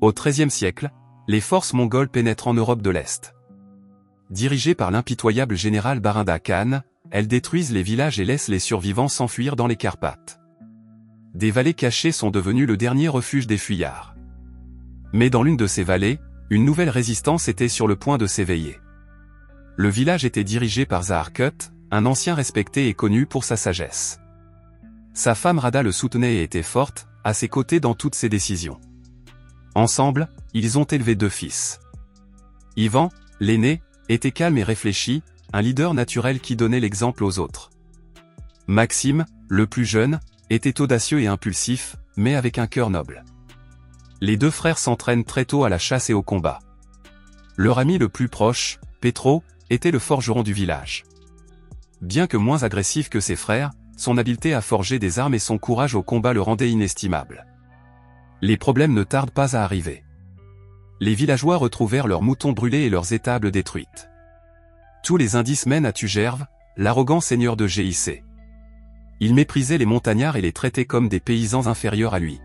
Au XIIIe siècle, les forces mongoles pénètrent en Europe de l'Est. Dirigées par l'impitoyable général Barinda Khan, elles détruisent les villages et laissent les survivants s'enfuir dans les Carpates. Des vallées cachées sont devenues le dernier refuge des fuyards. Mais dans l'une de ces vallées, une nouvelle résistance était sur le point de s'éveiller. Le village était dirigé par Zaharkut, un ancien respecté et connu pour sa sagesse. Sa femme Rada le soutenait et était forte, à ses côtés dans toutes ses décisions. Ensemble, ils ont élevé 2 fils. Ivan, l'aîné, était calme et réfléchi, un leader naturel qui donnait l'exemple aux autres. Maxime, le plus jeune, était audacieux et impulsif, mais avec un cœur noble. Les 2 frères s'entraînent très tôt à la chasse et au combat. Leur ami le plus proche, Petro, était le forgeron du village. Bien que moins agressif que ses frères, son habileté à forger des armes et son courage au combat le rendaient inestimable. Les problèmes ne tardent pas à arriver. Les villageois retrouvèrent leurs moutons brûlés et leurs étables détruites. Tous les indices mènent à Tugerve, l'arrogant seigneur de GIC. Il méprisait les montagnards et les traitait comme des paysans inférieurs à lui.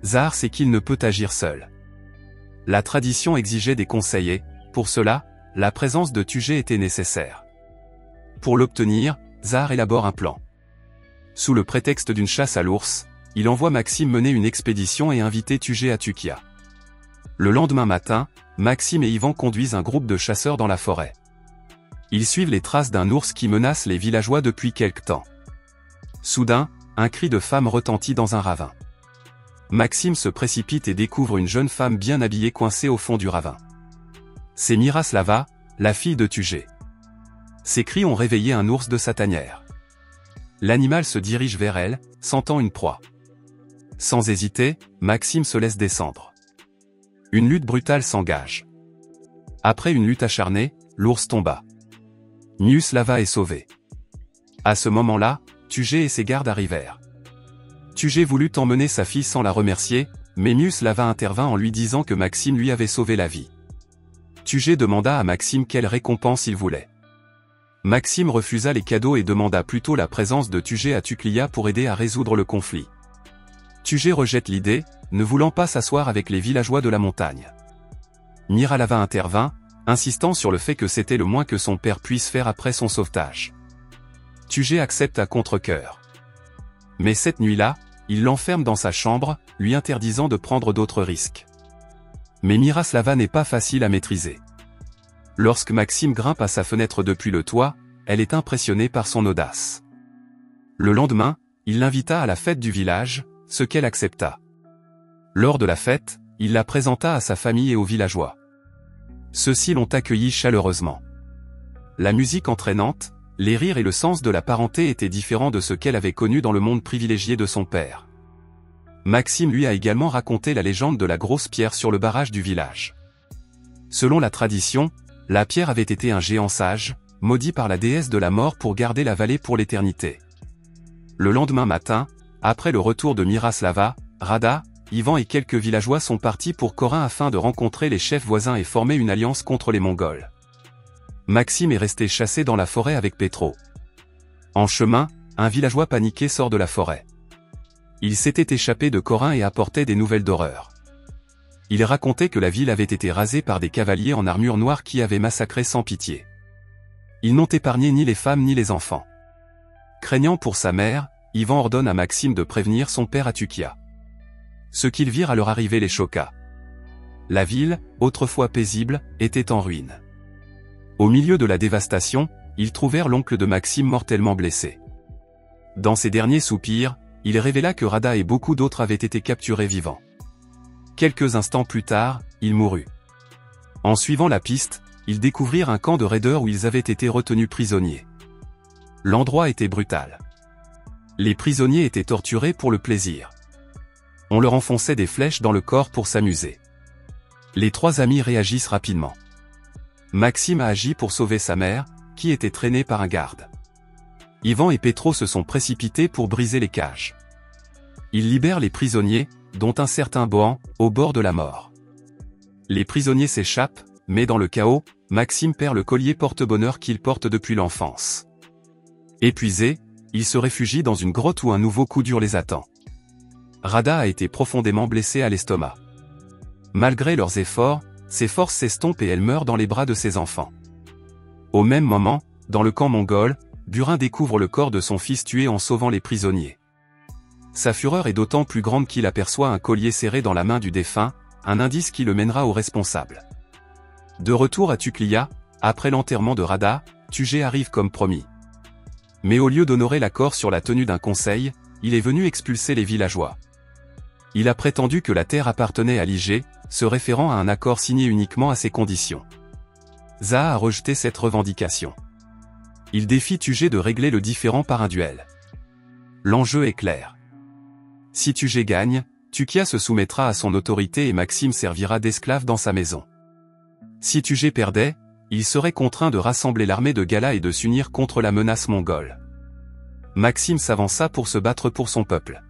Zahar sait qu'il ne peut agir seul. La tradition exigeait des conseillers, pour cela, la présence de Tugé était nécessaire. Pour l'obtenir, Zahar élabore un plan. Sous le prétexte d'une chasse à l'ours, il envoie Maxime mener une expédition et inviter Tugé à Tukia. Le lendemain matin, Maxime et Ivan conduisent un groupe de chasseurs dans la forêt. Ils suivent les traces d'un ours qui menace les villageois depuis quelque temps. Soudain, un cri de femme retentit dans un ravin. Maxime se précipite et découvre une jeune femme bien habillée coincée au fond du ravin. C'est Miroslava, la fille de Tugé. Ces cris ont réveillé un ours de sa tanière. L'animal se dirige vers elle, sentant une proie. Sans hésiter, Maxime se laisse descendre. Une lutte brutale s'engage. Après une lutte acharnée, l'ours tomba. Miroslava est sauvée. À ce moment-là, Tugé et ses gardes arrivèrent. Tugé voulut emmener sa fille sans la remercier, mais Miroslava intervint en lui disant que Maxime lui avait sauvé la vie. Tugé demanda à Maxime quelle récompense il voulait. Maxime refusa les cadeaux et demanda plutôt la présence de Tugé à Tuklia pour aider à résoudre le conflit. Tugé rejette l'idée, ne voulant pas s'asseoir avec les villageois de la montagne. Miroslava intervint, insistant sur le fait que c'était le moins que son père puisse faire après son sauvetage. Tugé accepte à contre-cœur. Mais cette nuit-là, il l'enferme dans sa chambre, lui interdisant de prendre d'autres risques. Mais Miroslava n'est pas facile à maîtriser. Lorsque Maxime grimpe à sa fenêtre depuis le toit, elle est impressionnée par son audace. Le lendemain, il l'invita à la fête du village, ce qu'elle accepta. Lors de la fête, il la présenta à sa famille et aux villageois. Ceux-ci l'ont accueilli chaleureusement. La musique entraînante, les rires et le sens de la parenté étaient différents de ce qu'elle avait connu dans le monde privilégié de son père. Maxime lui a également raconté la légende de la grosse pierre sur le barrage du village. Selon la tradition, la pierre avait été un géant sage, maudit par la déesse de la mort pour garder la vallée pour l'éternité. Le lendemain matin, après le retour de Miroslava, Rada, Ivan et quelques villageois sont partis pour Korin afin de rencontrer les chefs voisins et former une alliance contre les Mongols. Maxime est resté chassé dans la forêt avec Petro. En chemin, un villageois paniqué sort de la forêt. Il s'était échappé de Korin et apportait des nouvelles d'horreur. Il racontait que la ville avait été rasée par des cavaliers en armure noire qui avaient massacré sans pitié. Ils n'ont épargné ni les femmes ni les enfants. Craignant pour sa mère, Ivan ordonne à Maxime de prévenir son père à Tukia. Ce qu'ils virent à leur arrivée les choqua. La ville, autrefois paisible, était en ruine. Au milieu de la dévastation, ils trouvèrent l'oncle de Maxime mortellement blessé. Dans ses derniers soupirs, il révéla que Rada et beaucoup d'autres avaient été capturés vivants. Quelques instants plus tard, il mourut. En suivant la piste, ils découvrirent un camp de raideurs où ils avaient été retenus prisonniers. L'endroit était brutal. Les prisonniers étaient torturés pour le plaisir. On leur enfonçait des flèches dans le corps pour s'amuser. Les 3 amis réagissent rapidement. Maxime a agi pour sauver sa mère, qui était traînée par un garde. Ivan et Petro se sont précipités pour briser les cages. Ils libèrent les prisonniers, dont un certain Bohan, au bord de la mort. Les prisonniers s'échappent, mais dans le chaos, Maxime perd le collier porte-bonheur qu'il porte depuis l'enfance. Épuisé, il se réfugie dans une grotte où un nouveau coup dur les attend. Rada a été profondément blessé à l'estomac. Malgré leurs efforts, ses forces s'estompent et elle meurt dans les bras de ses enfants. Au même moment, dans le camp mongol, Burin découvre le corps de son fils tué en sauvant les prisonniers. Sa fureur est d'autant plus grande qu'il aperçoit un collier serré dans la main du défunt, un indice qui le mènera au responsable. De retour à Tuklia, après l'enterrement de Rada, Tugé arrive comme promis. Mais au lieu d'honorer l'accord sur la tenue d'un conseil, il est venu expulser les villageois. Il a prétendu que la terre appartenait à Ligé, se référant à un accord signé uniquement à ses conditions. Zaha a rejeté cette revendication. Il défie Tugé de régler le différend par un duel. L'enjeu est clair. Si Tugé gagne, Tukia se soumettra à son autorité et Maxime servira d'esclave dans sa maison. Si Tugé perdait, il serait contraint de rassembler l'armée de Gala et de s'unir contre la menace mongole. Maxime s'avança pour se battre pour son peuple.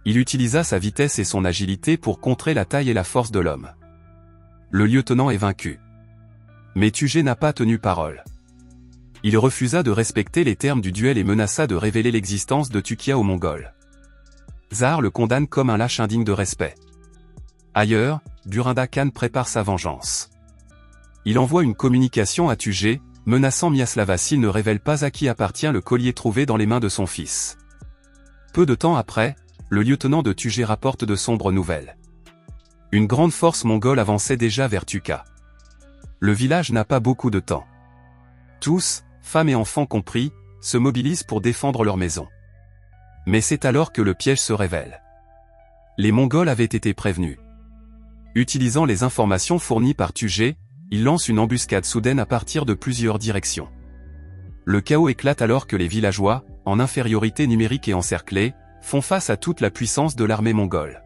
Il utilisa sa vitesse et son agilité pour contrer la taille et la force de l'homme. Le lieutenant est vaincu. Mais Tugé n'a pas tenu parole. Il refusa de respecter les termes du duel et menaça de révéler l'existence de Tukia aux Mongols. Zahar le condamne comme un lâche indigne de respect. Ailleurs, Burinda Khan prépare sa vengeance. Il envoie une communication à Tugé, menaçant Miaslava s'il ne révèle pas à qui appartient le collier trouvé dans les mains de son fils. Peu de temps après, le lieutenant de Tugé rapporte de sombres nouvelles. Une grande force mongole avançait déjà vers Tuka. Le village n'a pas beaucoup de temps. Tous, femmes et enfants compris, se mobilisent pour défendre leur maison. Mais c'est alors que le piège se révèle. Les Mongols avaient été prévenus. Utilisant les informations fournies par Tugé, ils lancent une embuscade soudaine à partir de plusieurs directions. Le chaos éclate alors que les villageois, en infériorité numérique et encerclés, font face à toute la puissance de l'armée mongole.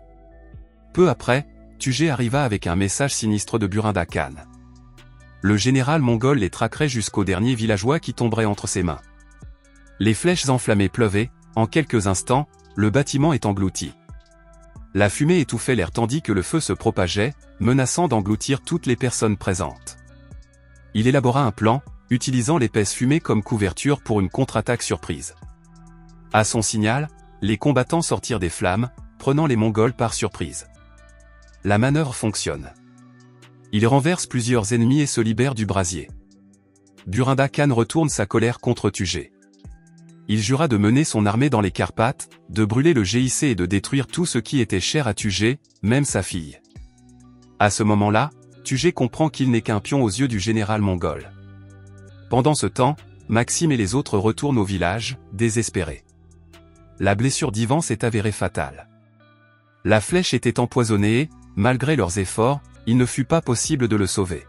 Peu après, Tugé arriva avec un message sinistre de Burinda Khan. Le général mongol les traquerait jusqu'au dernier villageois qui tomberait entre ses mains. Les flèches enflammées pleuvaient, en quelques instants, le bâtiment est englouti. La fumée étouffait l'air tandis que le feu se propageait, menaçant d'engloutir toutes les personnes présentes. Il élabora un plan, utilisant l'épaisse fumée comme couverture pour une contre-attaque surprise. À son signal, les combattants sortirent des flammes, prenant les Mongols par surprise. La manœuvre fonctionne. Il renverse plusieurs ennemis et se libère du brasier. Burinda Khan retourne sa colère contre Tugé. Il jura de mener son armée dans les Carpates, de brûler le GIC et de détruire tout ce qui était cher à Tugé, même sa fille. À ce moment-là, Tugé comprend qu'il n'est qu'un pion aux yeux du général mongol. Pendant ce temps, Maxime et les autres retournent au village, désespérés. La blessure d'Ivan s'est avérée fatale. La flèche était empoisonnée et, malgré leurs efforts, il ne fut pas possible de le sauver.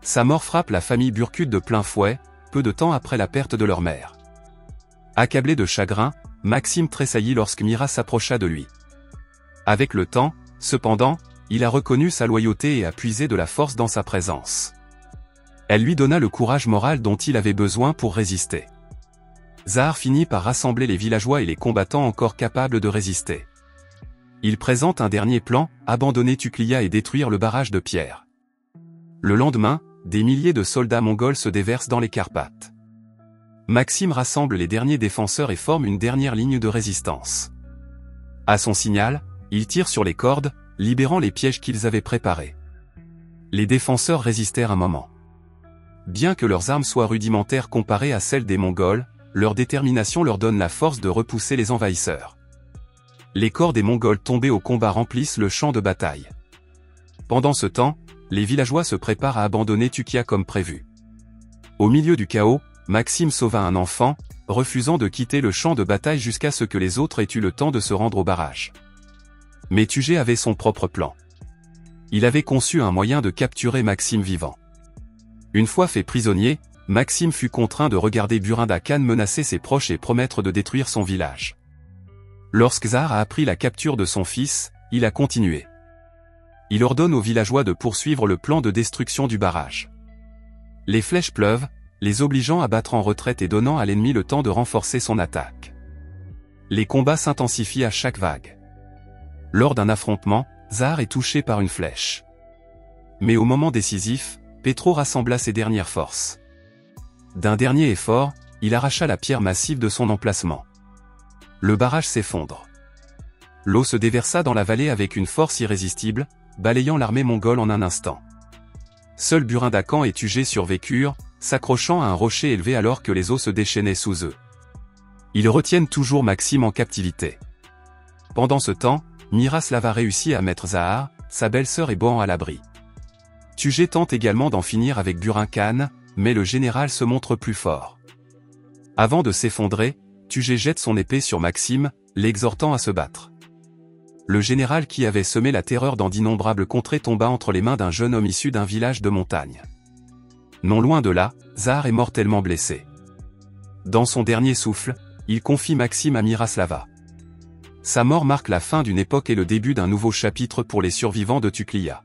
Sa mort frappe la famille Burkut de plein fouet, peu de temps après la perte de leur mère. Accablé de chagrin, Maxime tressaillit lorsque Mira s'approcha de lui. Avec le temps, cependant, il a reconnu sa loyauté et a puisé de la force dans sa présence. Elle lui donna le courage moral dont il avait besoin pour résister. Zahar finit par rassembler les villageois et les combattants encore capables de résister. Il présente un dernier plan, abandonner Tuklia et détruire le barrage de pierre. Le lendemain, des milliers de soldats mongols se déversent dans les Carpates. Maxime rassemble les derniers défenseurs et forme une dernière ligne de résistance. À son signal, il tire sur les cordes, libérant les pièges qu'ils avaient préparés. Les défenseurs résistèrent un moment. Bien que leurs armes soient rudimentaires comparées à celles des Mongols, leur détermination leur donne la force de repousser les envahisseurs. Les corps des Mongols tombés au combat remplissent le champ de bataille. Pendant ce temps, les villageois se préparent à abandonner Tukia comme prévu. Au milieu du chaos, Maxime sauva un enfant, refusant de quitter le champ de bataille jusqu'à ce que les autres aient eu le temps de se rendre au barrage. Mais Tugé avait son propre plan. Il avait conçu un moyen de capturer Maxime vivant. Une fois fait prisonnier, Maxime fut contraint de regarder Burinda Khan menacer ses proches et promettre de détruire son village. Lorsque Zahar a appris la capture de son fils, il a continué. Il ordonne aux villageois de poursuivre le plan de destruction du barrage. Les flèches pleuvent, les obligeant à battre en retraite et donnant à l'ennemi le temps de renforcer son attaque. Les combats s'intensifient à chaque vague. Lors d'un affrontement, Zahar est touché par une flèche. Mais au moment décisif, Petro rassembla ses dernières forces. D'un dernier effort, il arracha la pierre massive de son emplacement. Le barrage s'effondre. L'eau se déversa dans la vallée avec une force irrésistible, balayant l'armée mongole en un instant. Seuls Burinda Khan et Tugé survécurent, s'accrochant à un rocher élevé alors que les eaux se déchaînaient sous eux. Ils retiennent toujours Maxime en captivité. Pendant ce temps, Miroslava réussit à mettre Zahar, sa belle-sœur et Bohan à l'abri. Tugé tente également d'en finir avec Burin Khan, mais le général se montre plus fort. Avant de s'effondrer, Tugé jette son épée sur Maxime, l'exhortant à se battre. Le général qui avait semé la terreur dans d'innombrables contrées tomba entre les mains d'un jeune homme issu d'un village de montagne. Non loin de là, Zahar est mortellement blessé. Dans son dernier souffle, il confie Maxime à Miroslava. Sa mort marque la fin d'une époque et le début d'un nouveau chapitre pour les survivants de Tuklia.